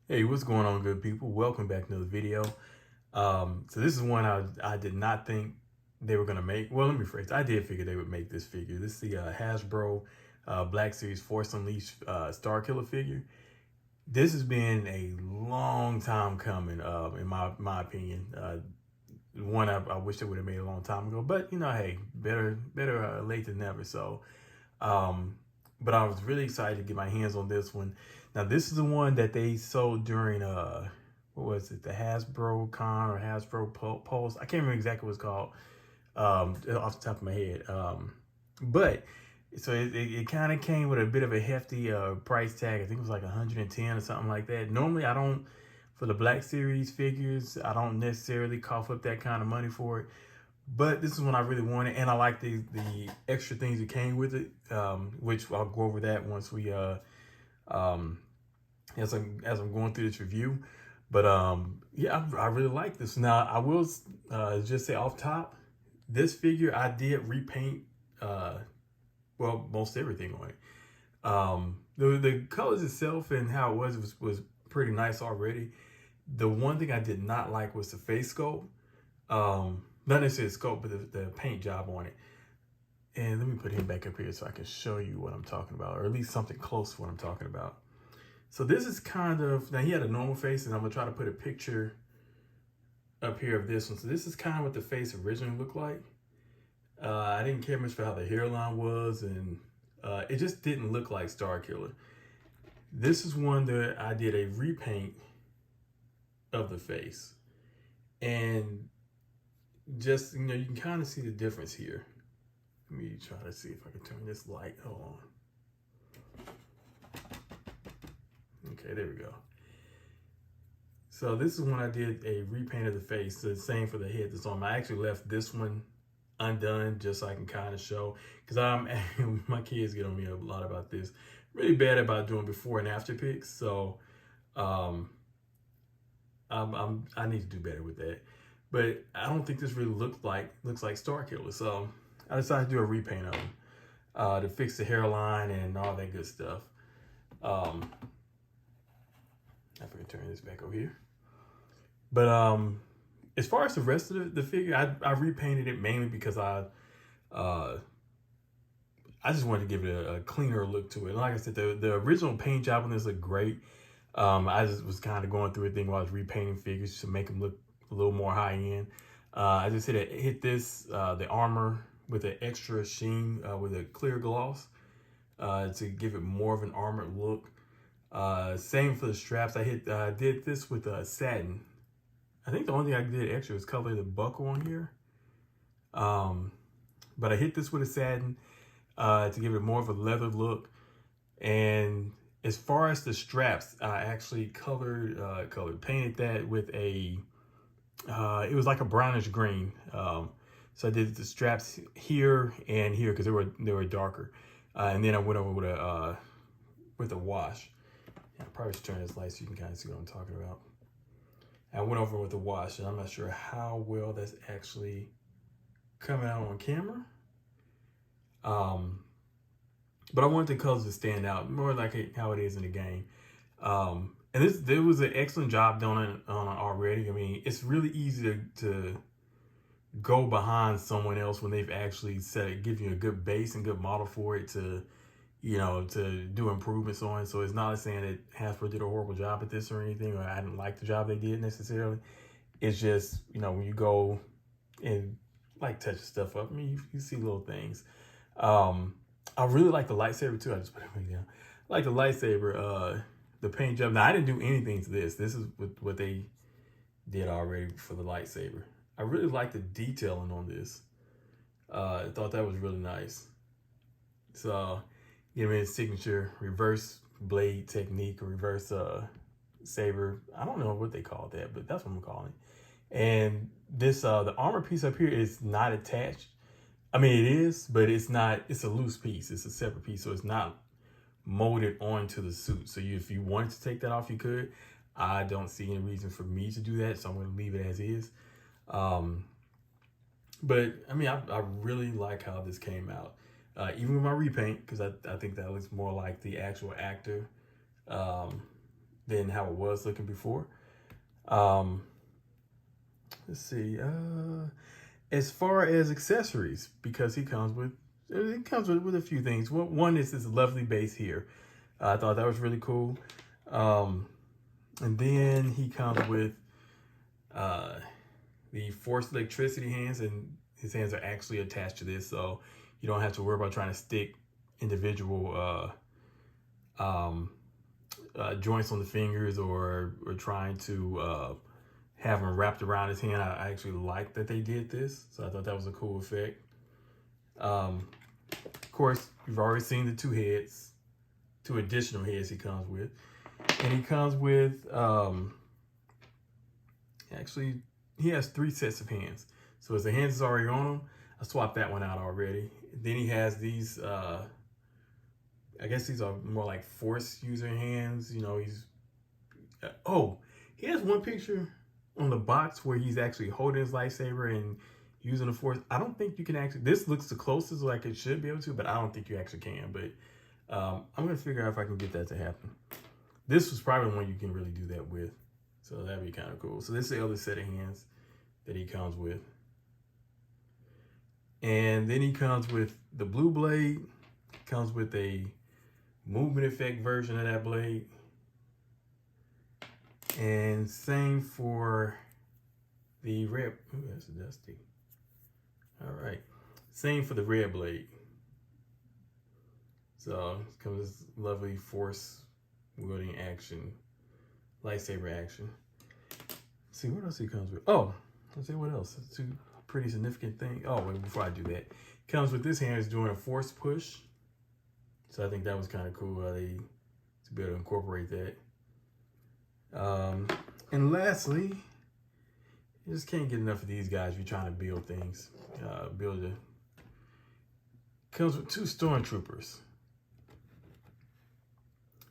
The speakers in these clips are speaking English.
Hey, what's going on, good people? Welcome back to another video. So this is one I did not think they were gonna make. Well, let me rephrase. I did figure they would make this figure. This is the Hasbro Black Series Force Unleashed Starkiller figure. This has been a long time coming, in my opinion. One I wish they would have made a long time ago, but you know, hey, better late than never. So, um, but I was really excited to get my hands on this one. Now, this is the one that they sold during what was it, the Hasbro Con or Hasbro Pulse? I can't remember exactly what it's called off the top of my head. But so it kind of came with a bit of a hefty price tag. I think it was like 110 or something like that. Normally, I don't, for the Black Series figures, I don't necessarily cough up that kind of money for it. But this is one I really wanted, and I like the extra things that came with it, which I'll go over that once we um, as I'm going through this review. But yeah, I really like this. Now I will just say off top, this figure I did repaint well, most everything on it. The colors itself and how it was pretty nice already. The one thing I did not like was the face sculpt. Not necessarily sculpt, but the paint job on it. And let me put him back up here so I can show you what I'm talking about, or at least something close to what I'm talking about. So this is kind of, now he had a normal face, and I'm gonna try to put a picture up here of this one. So this is kind of what the face originally looked like. I didn't care much for how the hairline was, and it just didn't look like Starkiller. This is one that I did a repaint of the face. And just, you know, you can kind of see the difference here. Let me try to see if I can turn this light on. Okay, there we go. So this is when I did a repaint of the face. The same for the head that's on. I actually left this one undone just so I can kind of show, because my kids get on me a lot about this. Really bad about doing before and after pics. So I need to do better with that. But I don't think this really looks like Starkiller. So I decided to do a repaint of him to fix the hairline and all that good stuff. I forgot to turn this back over here. But as far as the rest of the figure, I repainted it mainly because I just wanted to give it a cleaner look to it. And like I said, the original paint job on this looked great. I just was kind of going through a thing while I was repainting figures to make them look a little more high end. I just hit this the armor with an extra sheen with a clear gloss to give it more of an armored look. Same for the straps. I did this with satin. I think the only thing I did extra was color the buckle on here. But I hit this with a satin to give it more of a leather look. And as far as the straps, I actually painted that with a, it was like a brownish green. So I did the straps here and here because they were darker. And then I went over with a wash. I probably should turn this light so you can kind of see what I'm talking about. I went over with a wash, and I'm not sure how well that's actually coming out on camera. But I wanted the colors to stand out more like how it is in the game. And there was an excellent job done on it already. I mean, it's really easy to go behind someone else when they've actually give you a good base and good model for it to, you know, to do improvements on. So it's not saying that Hasbro did a horrible job at this or anything, or I didn't like the job they did necessarily. It's just, you know, when you go and like touch stuff up, I mean, you see little things. I really like the lightsaber too. I just put it way down. I like the lightsaber, the paint job. Now I didn't do anything to this. This is what they did already for the lightsaber. I really like the detailing on this. I thought that was really nice. So, give me a signature reverse blade technique or reverse saber. I don't know what they call that, but that's what I'm calling it. And this the armor piece up here is not attached. I mean, it is, but it's not. It's a loose piece. It's a separate piece, so it's not molded onto the suit. So if you wanted to take that off, you could. I don't see any reason for me to do that, so I'm going to leave it as is. But I mean, I really like how this came out. Even with my repaint, because I think that looks more like the actual actor. than how it was looking before. Let's see. As far as accessories, because it comes with a few things. One is this lovely base here. I thought that was really cool. And then he comes with the forced electricity hands, and his hands are actually attached to this, so you don't have to worry about trying to stick individual joints on the fingers or trying to have them wrapped around his hand. I actually like that they did this, so I thought that was a cool effect. Of course, you've already seen the two additional heads he comes with. And he comes with, actually, he has 3 sets of hands. So as the hands is already on him, I swapped that one out already. Then he has these, I guess these are more like Force user hands. You know, he has one picture on the box where he's actually holding his lightsaber and using the Force. I don't think you can actually, this looks the closest like it should be able to, but I don't think you actually can. But I'm going to figure out if I can get that to happen. This was probably the one you can really do that with. So that'd be kind of cool. So this is the other set of hands that he comes with. And then he comes with the blue blade. Comes with a movement effect version of that blade. And same for the red. Ooh, that's dusty. All right. Same for the red blade. So it comes this lovely Force wielding action, lightsaber action. Let's see what else he comes with. Oh, let's see what else. It's 2 pretty significant things. Oh, wait, before I do that, comes with this hand is doing a force push. So I think that was kind of cool how they to be able to incorporate that. And lastly, you just can't get enough of these guys if you're trying to build things. Comes with 2 stormtroopers.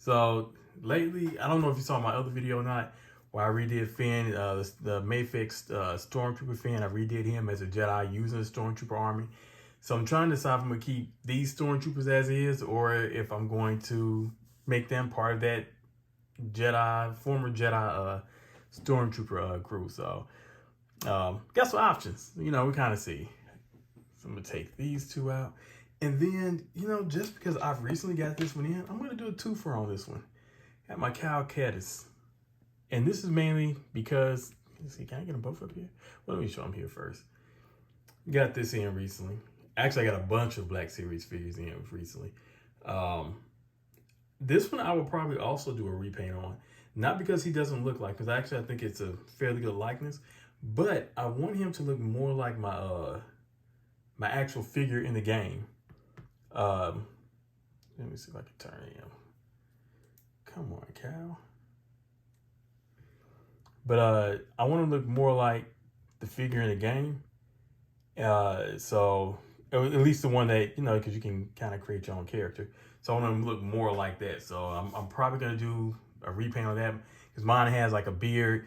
So lately, I don't know if you saw my other video or not, where I redid Finn, the Mayfix Stormtrooper Finn. I redid him as a Jedi using the Stormtrooper army. So I'm trying to decide if I'm going to keep these Stormtroopers as is, or if I'm going to make them part of that former Jedi Stormtrooper crew. So got some options. You know, we kind of see. So I'm going to take these 2 out. And then, you know, just because I've recently got this one in, I'm going to do a 2-fer on this one. Got my Cal Kestis. And this is mainly because, let's see, can I get them both up here? Well, let me show them here first. Got this in recently. Actually, I got a bunch of Black Series figures in recently. This one I will probably also do a repaint on. Not because he doesn't look like, because actually I think it's a fairly good likeness. But I want him to look more like my my actual figure in the game. Let me see if I can turn him. Come on, Cal. But I want to look more like the figure in the game. So at least the one that, you know, because you can kind of create your own character. So I want him to look more like that. So I'm probably going to do a repaint on that, because mine has like a beard.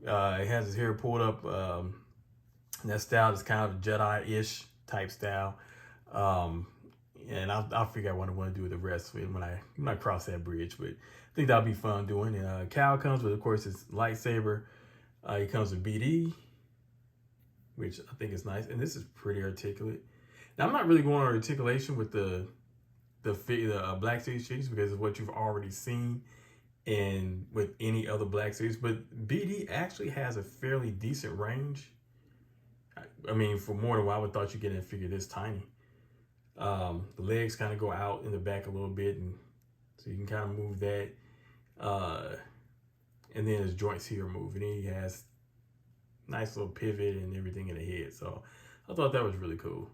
It has his hair pulled up. That style is kind of Jedi-ish type style. And I'll figure out what I want to do with the rest of it when I cross that bridge. But I think that'll be fun doing. And Cal comes with, of course, his lightsaber. He comes with BD, which I think is nice. And this is pretty articulate. Now, I'm not really going on articulation with the Black Series figures, because of what you've already seen and with any other Black Series. But BD actually has a fairly decent range. I mean, for more than what I would thought you'd get in a figure this tiny. The legs kind of go out in the back a little bit, and so you can kind of move that. And then his joints here move, and then he has nice little pivot and everything in the head. So I thought that was really cool.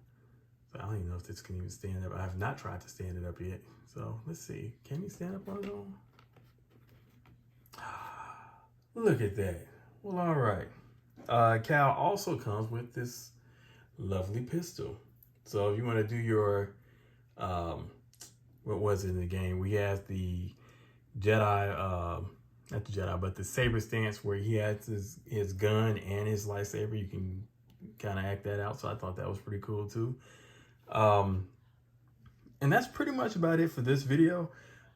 So I don't even know if this can even stand up. I have not tried to stand it up yet. So let's see. Can he stand up on his own? Look at that. Well, all right. Cal also comes with this lovely pistol. So if you want to do your, what was it in the game? We have the Jedi, not the Jedi, but the saber stance where he has his gun and his lightsaber. You can kind of act that out. So I thought that was pretty cool too. And that's pretty much about it for this video.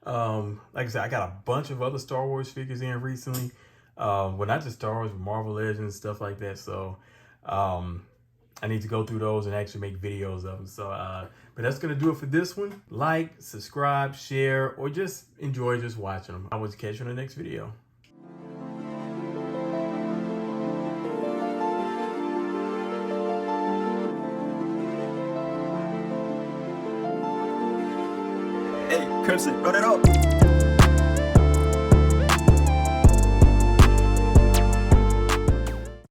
Like I said, I got a bunch of other Star Wars figures in recently. Well, not just Star Wars, but Marvel Legends, stuff like that. So, I need to go through those and actually make videos of them. So, but that's going to do it for this one. Like, subscribe, share, or just enjoy just watching them. I will catch you in the next video. Hey, Crimson, run it up.